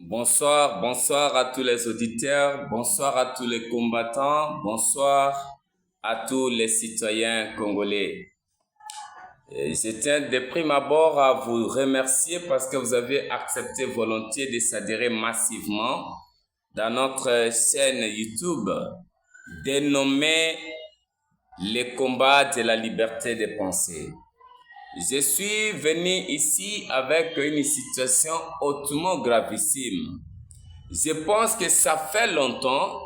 Bonsoir, bonsoir à tous les auditeurs, bonsoir à tous les combattants, bonsoir à tous les citoyens congolais. Je tiens de prime abord à vous remercier parce que vous avez accepté volontiers de s'adhérer massivement dans notre chaîne YouTube dénommée Les combats de la liberté de penser. Je suis venu ici avec une situation hautement gravissime. Je pense que ça fait longtemps,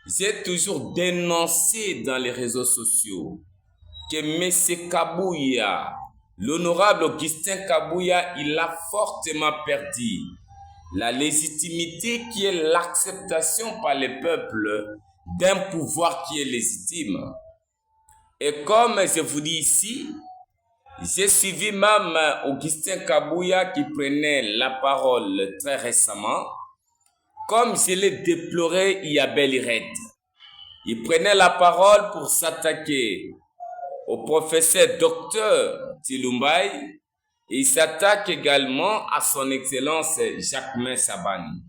j'ai toujours dénoncé dans les réseaux sociaux que M. Kabouya, l'honorable Augustin Kabouya, il a fortement perdu la légitimité qui est l'acceptation par le peuple d'un pouvoir qui est légitime. Et comme je vous dis ici, j'ai suivi même Augustin Kabouya qui prenait la parole très récemment, comme je l'ai déploré Yabel Ired. Il prenait la parole pour s'attaquer au professeur docteur Tilumbai et il s'attaque également à son excellence Jacquemain Sabani.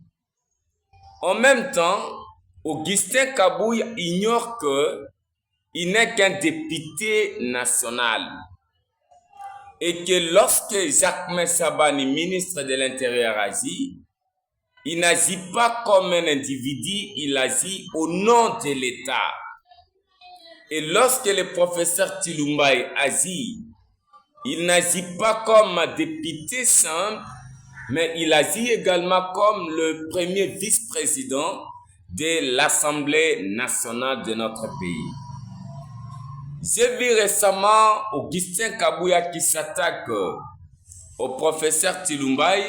En même temps, Augustin Kabouya ignore qu'il n'est qu'un député national et que lorsque Jacquemain Sabani, ministre de l'Intérieur, agit, il n'agit pas comme un individu, il agit au nom de l'État. Et lorsque le professeur Tilumbai agit, il n'agit pas comme un député simple, mais il agit également comme le premier vice-président de l'Assemblée nationale de notre pays. J'ai vu récemment Augustin Kabouya qui s'attaque au professeur Tilumbai,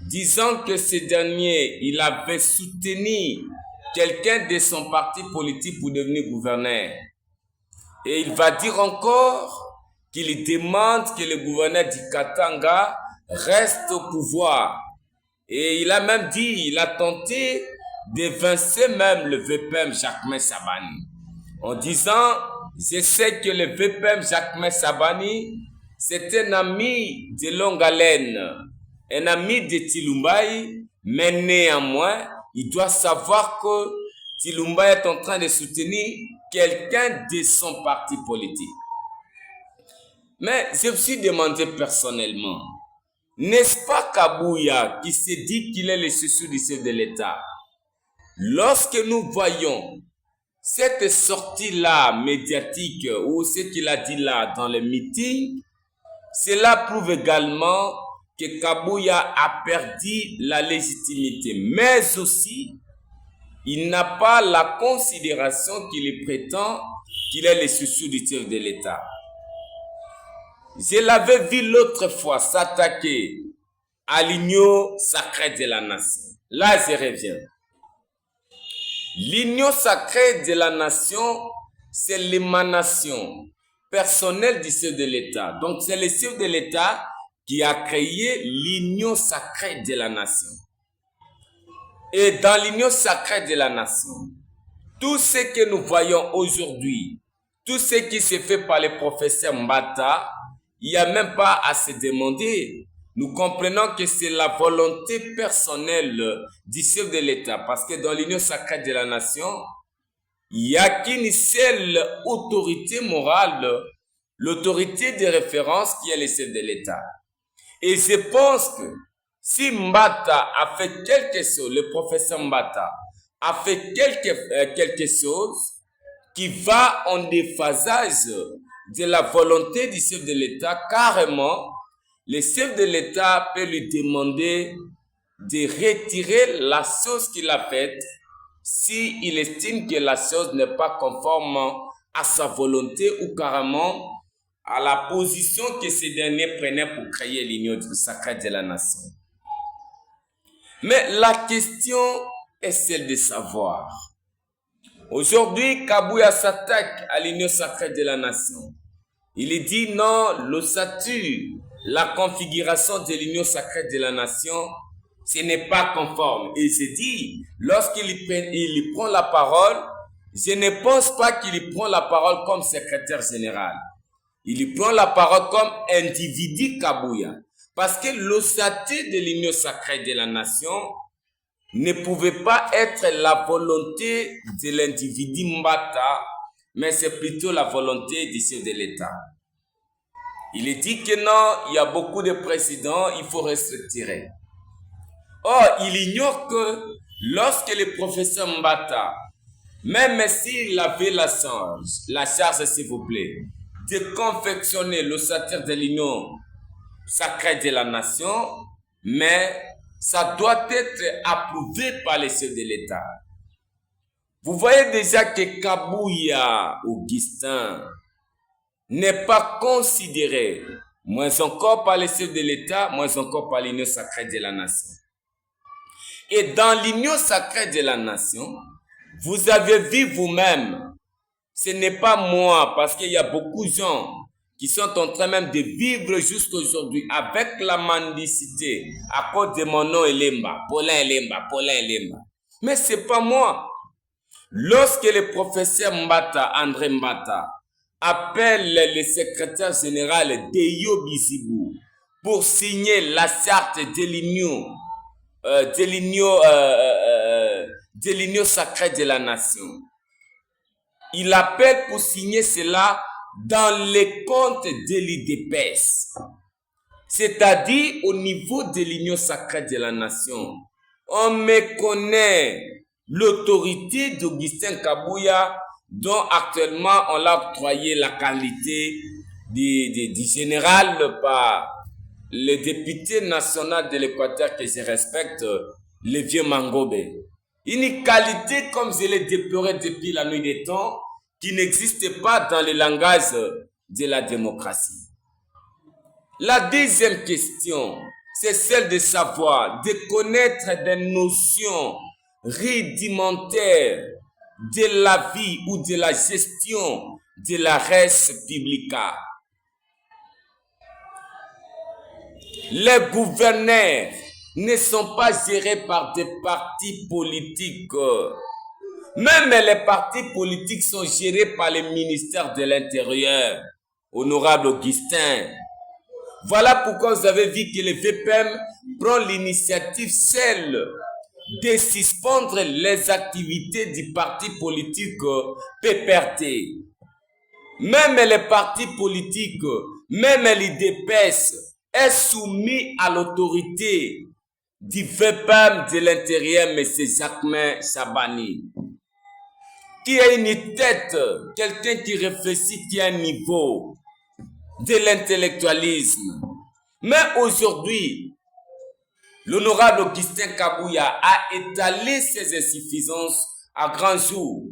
disant que ce dernier, il avait soutenu quelqu'un de son parti politique pour devenir gouverneur. Et il va dire encore qu'il demande que le gouverneur du Katanga reste au pouvoir. Et il a même dit, il a tenté d'évincer même le VPM Jacquemain Sabani, en disant, je sais que le VPM Jacquemain Sabani, c'est un ami de longue haleine, un ami de Tilumbai, mais néanmoins, il doit savoir que Tilumbai est en train de soutenir quelqu'un de son parti politique. Mais je me suis demandé personnellement, n'est-ce pas Kabouya qui se dit qu'il est le chouchou du chef de l'État? Lorsque nous voyons cette sortie-là médiatique ou ce qu'il a dit là dans le meeting, cela prouve également que Kabouya a perdu la légitimité, mais aussi il n'a pas la considération qu'il prétend qu'il est le chouchou du chef de l'État. Je l'avais vu l'autre fois s'attaquer à l'union sacrée de la nation. Là, je reviens. L'union sacrée de la nation, c'est l'émanation personnelle du chef de l'État. Donc, c'est le chef de l'État qui a créé l'union sacrée de la nation. Et dans l'union sacrée de la nation, tout ce que nous voyons aujourd'hui, tout ce qui se fait par le professeur Mbata, il n'y a même pas à se demander. Nous comprenons que c'est la volonté personnelle du chef de l'État. Parce que dans l'union sacrée de la nation, il n'y a qu'une seule autorité morale, l'autorité de référence qui est le chef de l'État. Et je pense que si Mbata a fait quelque chose, le professeur Mbata a fait quelque chose qui va en déphasage de la volonté du chef de l'État, carrément, le chef de l'État peut lui demander de retirer la chose qu'il a faite s'il estime que la chose n'est pas conforme à sa volonté ou carrément à la position que ce dernier prenait pour créer l'union sacrée de la nation. Mais la question est celle de savoir. Aujourd'hui, Kabouya s'attaque à l'union sacrée de la nation. Il dit non, le statut, la configuration de l'union sacrée de la nation, ce n'est pas conforme. Et je dis, lorsqu'il prend la parole, je ne pense pas qu'il prend la parole comme secrétaire général. Il prend la parole comme individu Kabouya. Parce que le statut de l'union sacrée de la nation, ne pouvait pas être la volonté de l'individu Mbata, mais c'est plutôt la volonté du chef de l'État. Il est dit que non, il y a beaucoup de présidents, il faut retirer. Or, il ignore que lorsque le professeur Mbata, même s'il avait la charge, s'il vous plaît, de confectionner le statut de l'union sacrée de la nation, mais ça doit être approuvé par les chefs de l'État. Vous voyez déjà que Kabouya Augustin n'est pas considéré, moins encore par les chefs de l'État, moins encore par l'union sacrée de la nation. Et dans l'union sacrée de la nation, vous avez vu vous-même, ce n'est pas moi, parce qu'il y a beaucoup de gens qui sont en train même de vivre jusqu'à aujourd'hui avec la mendicité à cause de mon nom Elemba, Paulin Elemba. Mais c'est pas moi. Lorsque le professeur Mbata, André Mbata, appelle le secrétaire général Deyo Bizibou pour signer la charte de l'union sacrée de la nation, il appelle pour signer cela dans les comptes de l'IDPS, c'est-à-dire au niveau de l'union sacrée de la nation. On méconnaît l'autorité d'Augustin Kabouya, dont actuellement on l'a octroyé la qualité du général par le député national de l'Équateur que je respecte, le vieux Mangobe. Une qualité, comme je l'ai déploré depuis la nuit des temps, qui n'existe pas dans le langage de la démocratie. La deuxième question, c'est celle de savoir, de connaître des notions rudimentaires de la vie ou de la gestion de la res publica. Les gouverneurs ne sont pas gérés par des partis politiques. Même les partis politiques sont gérés par le ministère de l'Intérieur. Honorable Augustin. Voilà pourquoi vous avez vu que le VPM prend l'initiative seule de suspendre les activités du parti politique PPRD. Même les partis politiques, même l'IDPS est soumis à l'autorité du VPM de l'Intérieur, M. Jacquemain Chabani, qui a une tête, quelqu'un qui réfléchit, qui a un niveau de l'intellectualisme. Mais aujourd'hui, l'honorable Augustin Kabouya a étalé ses insuffisances à grand jour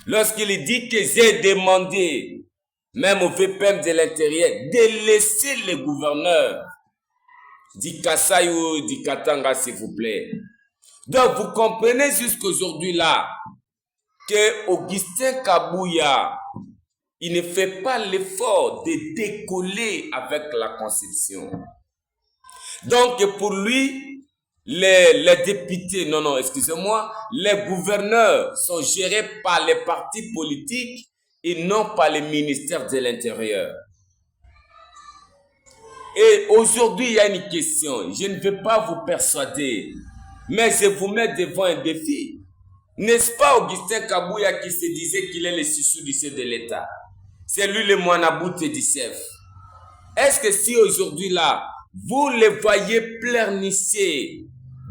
lorsqu'il dit que j'ai demandé, même au VPM de l'Intérieur, de laisser les gouverneurs du Kasaï ou du Katanga, s'il vous plaît. Donc, vous comprenez jusqu'aujourd'hui là que Augustin Kabouya, il ne fait pas l'effort de décoller avec la conception. Donc, pour lui, les députés, les gouverneurs sont gérés par les partis politiques et non par le ministère de l'Intérieur. Et aujourd'hui, il y a une question. Je ne veux pas vous persuader, mais je vous mets devant un défi. N'est-ce pas Augustin Kabouya qui se disait qu'il est le chouchou du chef de l'État? C'est lui le moanabout du chef. Est-ce que si aujourd'hui là, vous le voyez pleurnicher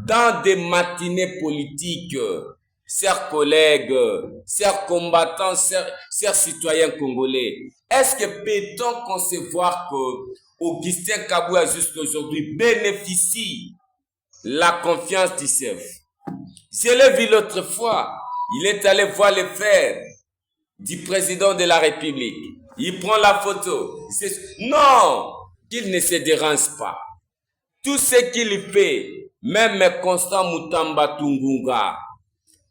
dans des matinées politiques, chers collègues, chers combattants, chers citoyens congolais, est-ce que peut-on concevoir que Augustin Kabouya jusqu'à aujourd'hui bénéficie la confiance du chef? Je l'ai vu l'autre fois, il est allé voir les frères du président de la République. Il prend la photo. Non, qu'il ne se dérange pas. Tout ce qu'il fait, même Constant Mutamba Tungunga,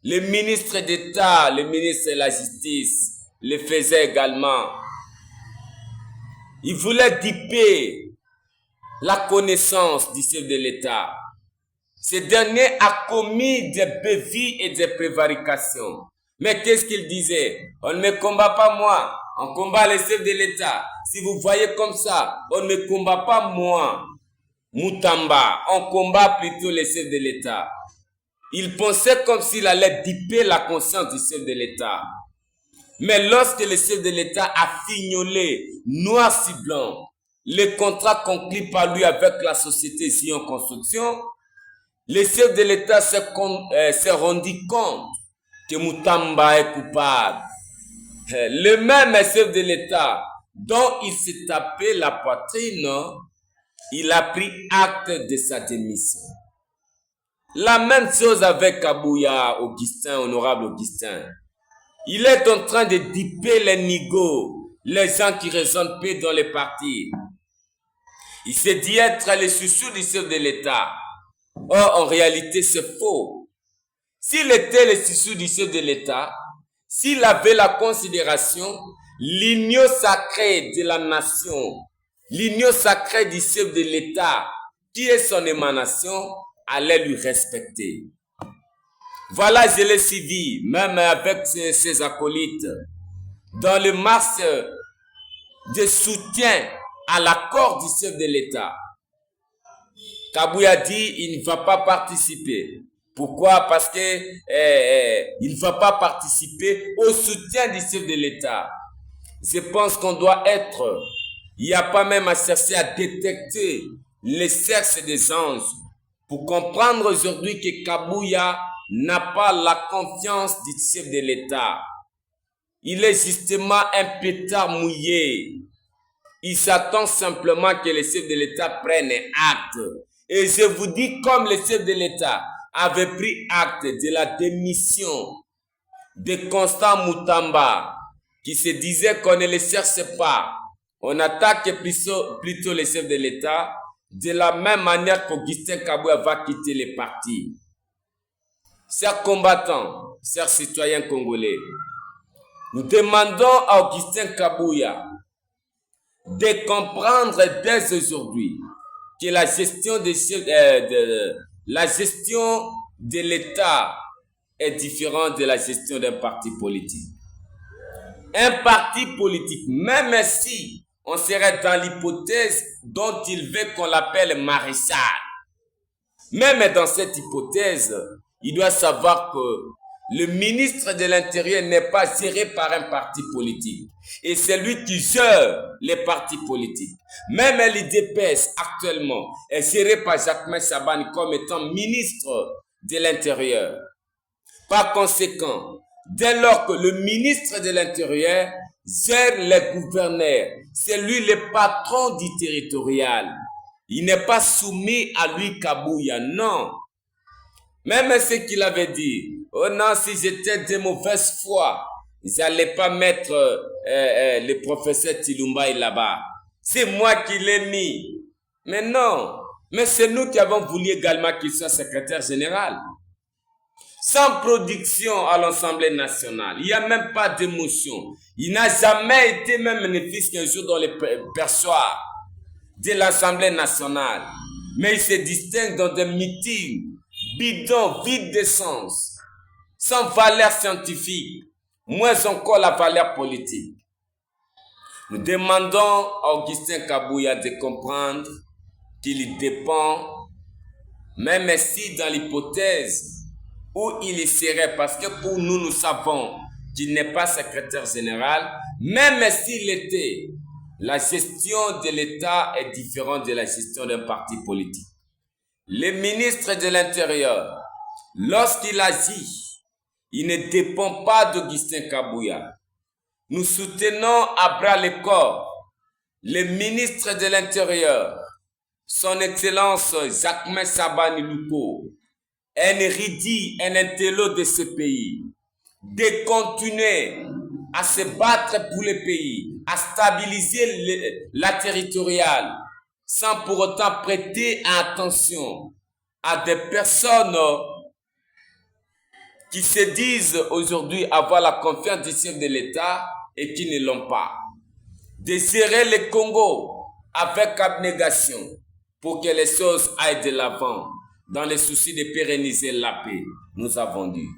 le ministre d'État, le ministre de la Justice, le faisait également. Il voulait diper la connaissance du chef de l'État. Ce dernier a commis des bévies et des prévarications. Mais qu'est-ce qu'il disait? On ne me combat pas moi, on combat le chef de l'État. Si vous voyez comme ça, on ne combat pas moi, Mutamba, on combat plutôt le chef de l'État. Il pensait comme s'il allait diper la conscience du chef de l'État. Mais lorsque le chef de l'État a fignolé, noir sur blanc, les contrats conclus par lui avec la société Zion Construction, le chef de l'État s'est rendu compte que Moutamba est coupable. Le même chef de l'État dont il s'est tapé la poitrine, il a pris acte de sa démission. La même chose avec Kabouya Augustin, honorable Augustin. Il est en train de diper les nigauds, les gens qui raisonnent peu dans les partis. Il s'est dit être le chouchou du chef de l'État. Or, en réalité, c'est faux. S'il était le chouchou du chef de l'État, s'il avait la considération, l'union sacrée de la nation, l'union sacrée du chef de l'État, qui est son émanation, allait lui respecter. Voilà, je l'ai suivi, même avec ses acolytes, dans le marche de soutien à l'accord du chef de l'État. Kabouya dit il ne va pas participer. Pourquoi? Parce que il ne va pas participer au soutien du chef de l'État. Je pense qu'on doit être, il n'y a pas même à chercher à détecter les sexes des anges pour comprendre aujourd'hui que Kabouya n'a pas la confiance du chef de l'État. Il est justement un pétard mouillé. Il s'attend simplement que le chef de l'État prenne acte. Et je vous dis, comme le chef de l'État avait pris acte de la démission de Constant Moutamba, qui se disait qu'on ne le cherche pas, on attaque plutôt le chef de l'État, de la même manière qu'Augustin Kabouya va quitter le parti. Chers combattants, chers citoyens congolais, nous demandons à Augustin Kabouya de comprendre dès aujourd'hui que la gestion de l'État est différente de la gestion d'un parti politique. Un parti politique, même si on serait dans l'hypothèse dont il veut qu'on l'appelle maréchal, même dans cette hypothèse, il doit savoir que le ministre de l'Intérieur n'est pas géré par un parti politique. Et c'est lui qui gère les partis politiques. Même l'IDPS actuellement est géré par Jacques Sabani comme étant ministre de l'Intérieur. Par conséquent, dès lors que le ministre de l'Intérieur gère les gouverneurs, c'est lui le patron du territorial. Il n'est pas soumis à lui Kabouya, non. Même ce qu'il avait dit, oh non, si j'étais de mauvaise foi, ils n'allaient pas mettre le professeur Tilumbaï là-bas. C'est moi qui l'ai mis. Mais non, mais c'est nous qui avons voulu également qu'il soit secrétaire général. Sans production à l'Assemblée nationale, il n'y a même pas d'émotion. Il n'a jamais été même bénéfice qu'un jour dans les perchoirs de l'Assemblée nationale. Mais il se distingue dans des meetings bidons, vides d'essence, sans valeur scientifique, moins encore la valeur politique. Nous demandons à Augustin Kabouya de comprendre qu'il dépend, même si dans l'hypothèse où il y serait, parce que pour nous, nous savons qu'il n'est pas secrétaire général, même s'il était, la gestion de l'État est différente de la gestion d'un parti politique. Le ministre de l'Intérieur, lorsqu'il agit, il ne dépend pas d'Augustin Kabouya. Nous soutenons à bras le corps le ministre de l'Intérieur, son Excellence Jacques Sabani Lupo, un érudit, un intello de ce pays, de continuer à se battre pour le pays, à stabiliser la territoriale, sans pour autant prêter attention à des personnes qui se disent aujourd'hui avoir la confiance du chef de l'État et qui ne l'ont pas. De serrer le Congo avec abnégation pour que les choses aillent de l'avant dans le souci de pérenniser la paix. Nous avons dit.